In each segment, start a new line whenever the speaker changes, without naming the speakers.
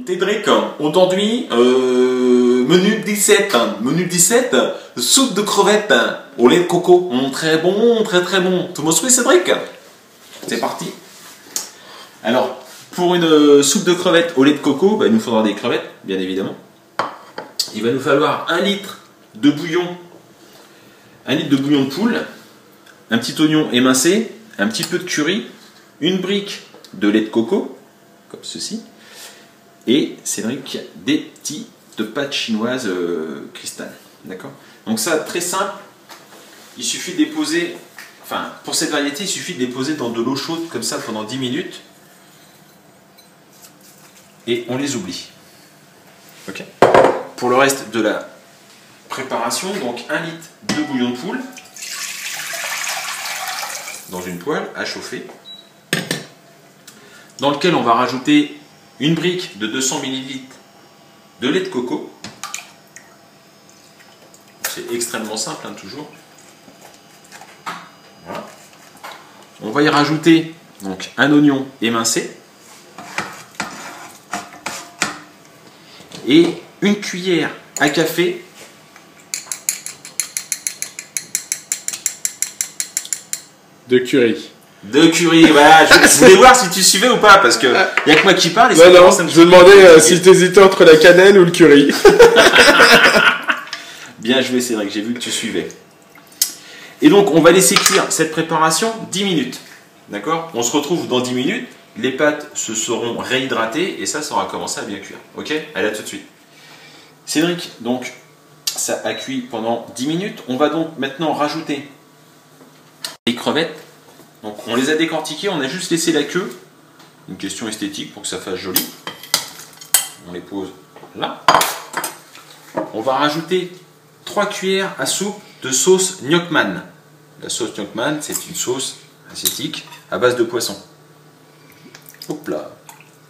Cédric, aujourd'hui, menu 17, soupe de crevettes au lait de coco. Très bon, très bon. Tu me suis, Cédric? C'est parti. Alors, pour une soupe de crevettes au lait de coco, il nous faudra des crevettes, bien évidemment. Il va nous falloir 1 litre de bouillon, 1 litre de bouillon de poule, un petit oignon émincé, un petit peu de curry, une brique de lait de coco, comme ceci, et Cédric, des petites pâtes chinoises cristal. D'accord? Donc ça, très simple, il suffit de les poser, enfin, pour cette variété, il suffit de les poser dans de l'eau chaude, comme ça, pendant 10 minutes, et on les oublie. Ok? Pour le reste de la préparation, donc 1 litre de bouillon de poule, dans une poêle à chauffer, dans lequel on va rajouter une brique de 200 ml de lait de coco. C'est extrêmement simple, hein, toujours. Voilà. On va y rajouter donc un oignon émincé et une cuillère à café
de curry.
De curry, voilà. Je voulais voir si tu suivais ou pas, parce que il n'y a que moi qui parle. Et
non, je me demandais si tu hésitais entre la cannelle ou le curry.
Bien joué, Cédric, j'ai vu que tu suivais. Et donc, on va laisser cuire cette préparation 10 minutes. D'accord? On se retrouve dans 10 minutes. Les pâtes se seront réhydratées et ça aura commencé à bien cuire. Ok? Allez, à tout de suite. Cédric, donc, ça a cuit pendant 10 minutes. On va donc maintenant rajouter les crevettes. Donc on les a décortiquées, on a juste laissé la queue. Une question esthétique pour que ça fasse joli. On les pose là. On va rajouter 3 cuillères à soupe de sauce Gnocchman. La sauce Gnocchman, c'est une sauce asiatique à base de poisson. Hop là.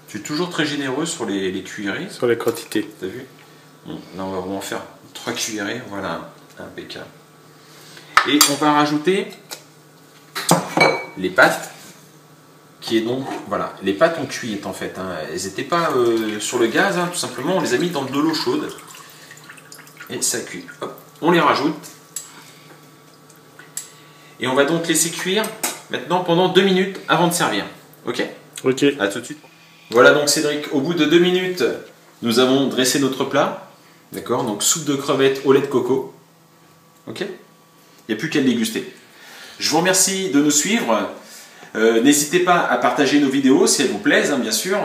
Tu es toujours très généreux sur les cuillerées.
Sur les quantités.
T'as vu? Bon, là on va vraiment faire 3 cuillerées, voilà, impeccable. Et on va rajouter les pâtes, qui est donc, voilà, les pâtes ont cuit en fait, hein. Elles n'étaient pas sur le gaz, hein, tout simplement, on les a mis dans de l'eau chaude, et ça cuit. Hop, on les rajoute, et on va donc laisser cuire maintenant pendant 2 minutes avant de servir, ok?
Ok.
À tout de suite. Voilà donc Cédric, au bout de 2 minutes, nous avons dressé notre plat, d'accord? Donc soupe de crevettes au lait de coco, ok? Il n'y a plus qu'à le déguster. Je vous remercie de nous suivre. N'hésitez pas à partager nos vidéos si elles vous plaisent, hein, bien sûr.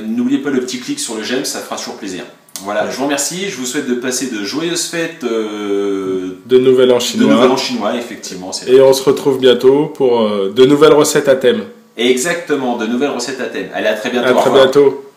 N'oubliez pas le petit clic sur le j'aime, ça fera toujours plaisir. Voilà, je vous remercie. Je vous souhaite de passer de joyeuses fêtes
de Nouvel An chinois.
De Nouvel An chinois, effectivement.
Et on se retrouve bientôt pour de nouvelles recettes à thème.
Exactement, de nouvelles recettes à thème. Allez, à très bientôt.
À très bientôt.